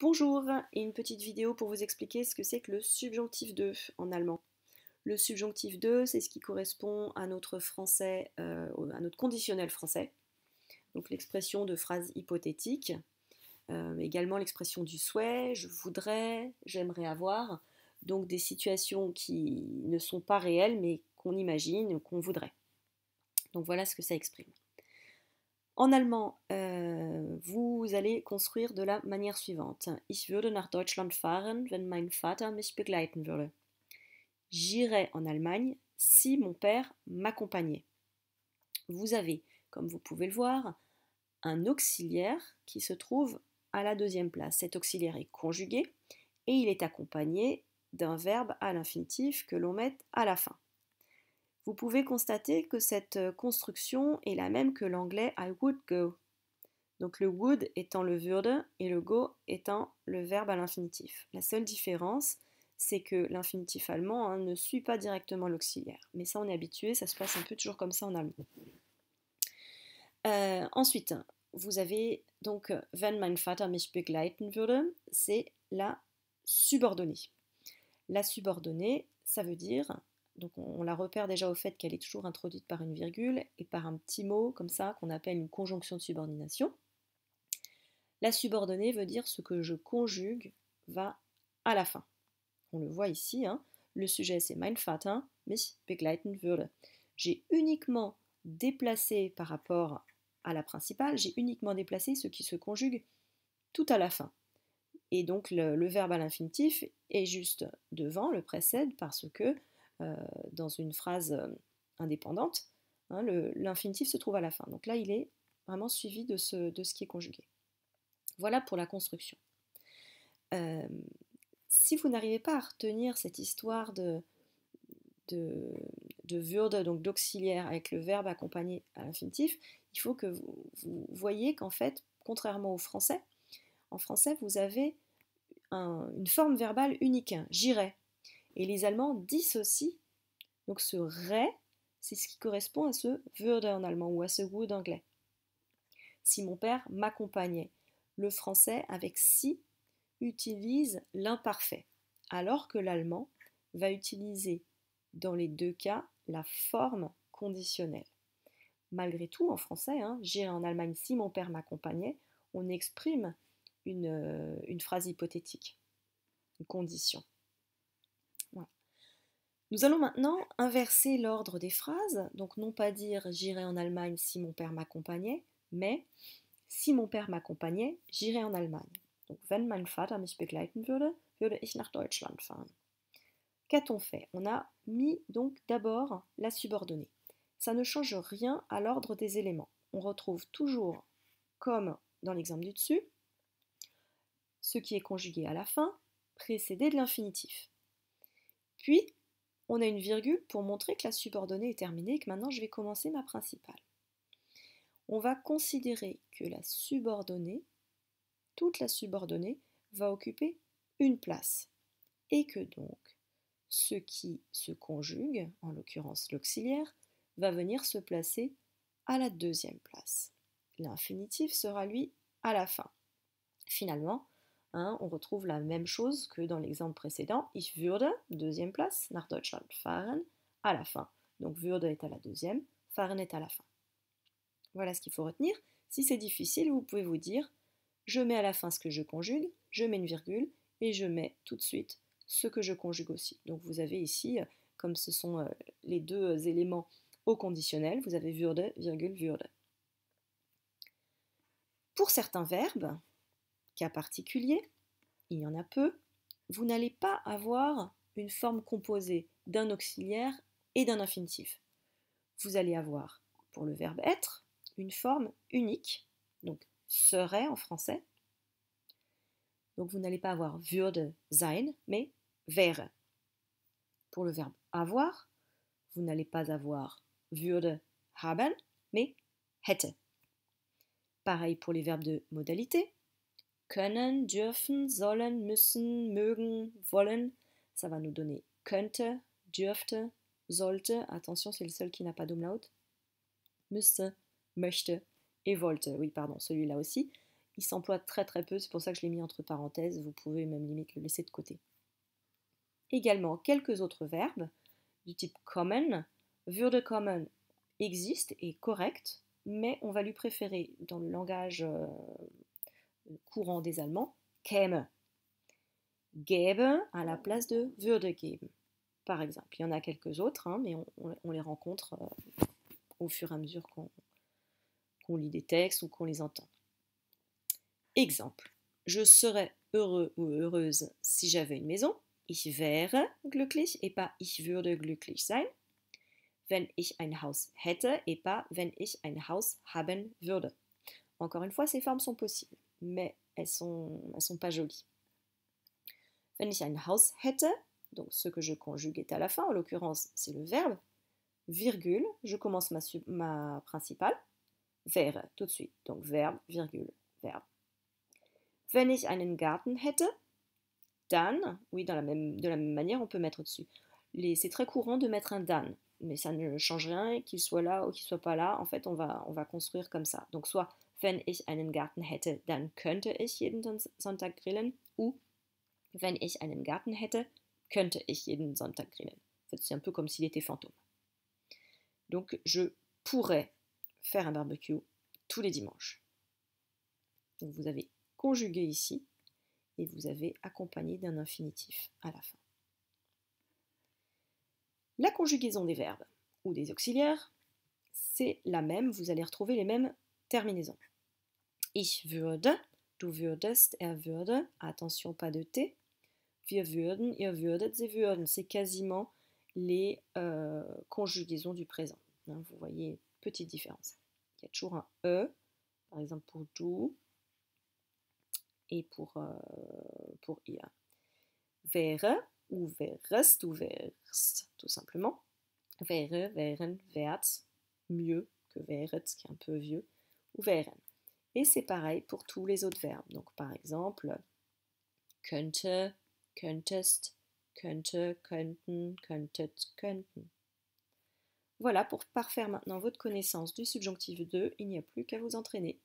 Bonjour, et une petite vidéo pour vous expliquer ce que c'est que le subjonctif de en allemand. Le subjonctif de, c'est ce qui correspond à notre français, à notre conditionnel français, donc l'expression de phrase hypothétique, également l'expression du souhait, je voudrais, j'aimerais avoir, donc des situations qui ne sont pas réelles mais qu'on imagine, qu'on voudrait. Donc voilà ce que ça exprime. En allemand, vous allez construire de la manière suivante. Ich würde nach Deutschland fahren, wenn mein Vater mich begleiten würde. J'irais en Allemagne si mon père m'accompagnait. Vous avez, comme vous pouvez le voir, un auxiliaire qui se trouve à la deuxième place. Cet auxiliaire est conjugué et il est accompagné d'un verbe à l'infinitif que l'on met à la fin. Vous pouvez constater que cette construction est la même que l'anglais I would go. Donc le would étant le würde et le go étant le verbe à l'infinitif. La seule différence, c'est que l'infinitif allemand ne suit pas directement l'auxiliaire. Mais ça, on est habitué, ça se passe un peu toujours comme ça en allemand. Ensuite, vous avez donc wenn mein Vater mich begleiten würde, c'est la subordonnée. La subordonnée, ça veut dire, donc on la repère déjà au fait qu'elle est toujours introduite par une virgule et par un petit mot comme ça qu'on appelle une conjonction de subordination. La subordonnée veut dire ce que je conjugue va à la fin. On le voit ici, le sujet c'est mein Vater mich begleiten würde. J'ai uniquement déplacé par rapport à la principale, j'ai uniquement déplacé ce qui se conjugue tout à la fin. Et donc le verbe à l'infinitif est juste devant, le précède, parce que dans une phrase indépendante, l'infinitif se trouve à la fin. Donc là, il est vraiment suivi de ce qui est conjugué. Voilà pour la construction. Si vous n'arrivez pas à retenir cette histoire de würde, donc d'auxiliaire avec le verbe accompagné à l'infinitif, il faut que vous voyez qu'en fait, contrairement au français, en français, vous avez une forme verbale unique, j'irai. Et les Allemands dissocient, donc ce ré, c'est ce qui correspond à ce würde en allemand ou à ce would anglais. Si mon père m'accompagnait, le français avec si utilise l'imparfait, alors que l'allemand va utiliser dans les deux cas la forme conditionnelle. Malgré tout, en français, j'irai en Allemagne si mon père m'accompagnait, on exprime une phrase hypothétique, une condition. Voilà. Nous allons maintenant inverser l'ordre des phrases, donc non pas dire j'irai en Allemagne si mon père m'accompagnait, mais si mon père m'accompagnait, j'irai en Allemagne. Donc, wenn mein Vater mich begleiten würde, würde ich nach Deutschland fahren. Qu'a-t-on fait? On a mis donc d'abord la subordonnée. Ça ne change rien à l'ordre des éléments. On retrouve toujours, comme dans l'exemple du dessus, ce qui est conjugué à la fin, précédé de l'infinitif. Puis, on a une virgule pour montrer que la subordonnée est terminée et que maintenant je vais commencer ma principale. On va considérer que la subordonnée, toute la subordonnée, va occuper une place et que donc ce qui se conjugue, en l'occurrence l'auxiliaire, va venir se placer à la deuxième place. L'infinitif sera lui à la fin. Finalement, on retrouve la même chose que dans l'exemple précédent. Ich würde, deuxième place, nach Deutschland fahren, à la fin. Donc würde est à la deuxième, fahren est à la fin. Voilà ce qu'il faut retenir. Si c'est difficile, vous pouvez vous dire, je mets à la fin ce que je conjugue, je mets une virgule et je mets tout de suite ce que je conjugue aussi. Donc vous avez ici, comme ce sont les deux éléments au conditionnel, vous avez würde, virgule, würde. Pour certains verbes, cas particulier, il y en a peu, vous n'allez pas avoir une forme composée d'un auxiliaire et d'un infinitif. Vous allez avoir, pour le verbe être, une forme unique, donc serait en français. Donc vous n'allez pas avoir würde sein, mais wäre. Pour le verbe avoir, vous n'allez pas avoir würde haben, mais hätte. Pareil pour les verbes de modalité. Können, dürfen, sollen, müssen, mögen, wollen. Ça va nous donner könnte, dürfte, sollte. Attention, c'est le seul qui n'a pas d'umlaut. Müsste, möchte et wollte. Oui, pardon, celui-là aussi. Il s'emploie très très peu, c'est pour ça que je l'ai mis entre parenthèses, vous pouvez même limite le laisser de côté. Également quelques autres verbes du type kommen. Würde kommen existe et est correct, mais on va lui préférer dans le langage courant des Allemands, käme. Gäbe à la place de würde geben, par exemple. Il y en a quelques autres, hein, mais on les rencontre au fur et à mesure qu'on lit des textes ou qu'on les entend. Exemple. Je serais heureux ou heureuse si j'avais une maison. Ich wäre glücklich et pas ich würde glücklich sein. Wenn ich ein Haus hätte et pas wenn ich ein Haus haben würde. Encore une fois, ces formes sont possibles, mais elles sont pas jolies. Wenn ich ein Haus hätte, donc ce que je conjugue est à la fin, en l'occurrence c'est le verbe, virgule, je commence ma principale, wäre tout de suite, donc verbe, virgule, verbe. Wenn ich einen Garten hätte, dann, oui, de la même manière, on peut mettre dessus. C'est très courant de mettre un dann, mais ça ne change rien, qu'il soit là ou qu'il soit pas là. En fait, on va construire comme ça. Donc, soit, wenn ich einen Garten hätte, dann könnte ich jeden Sonntag grillen, ou wenn ich einen Garten hätte, könnte ich jeden Sonntag grillen. En fait, c'est un peu comme s'il était fantôme. Donc, je pourrais faire un barbecue tous les dimanches. Donc, vous avez conjugué ici et vous avez accompagné d'un infinitif à la fin. La conjugaison des verbes ou des auxiliaires, c'est la même, vous allez retrouver les mêmes terminaisons. Ich würde, du würdest, er würde, attention pas de T, wir würden, ihr würdet, sie würden, c'est quasiment les conjugaisons du présent. Hein, vous voyez, petite différence. Il y a toujours un E, par exemple pour du et pour ihr. Wäre ou wärest ou wärst, tout simplement. Wäre, wären, wärt, mieux que wäret, qui est un peu vieux, ou wären. Et c'est pareil pour tous les autres verbes. Donc par exemple, könnte, könntest, könnte, könnten, könntet, könnten. Voilà, pour parfaire maintenant votre connaissance du subjonctif 2, il n'y a plus qu'à vous entraîner.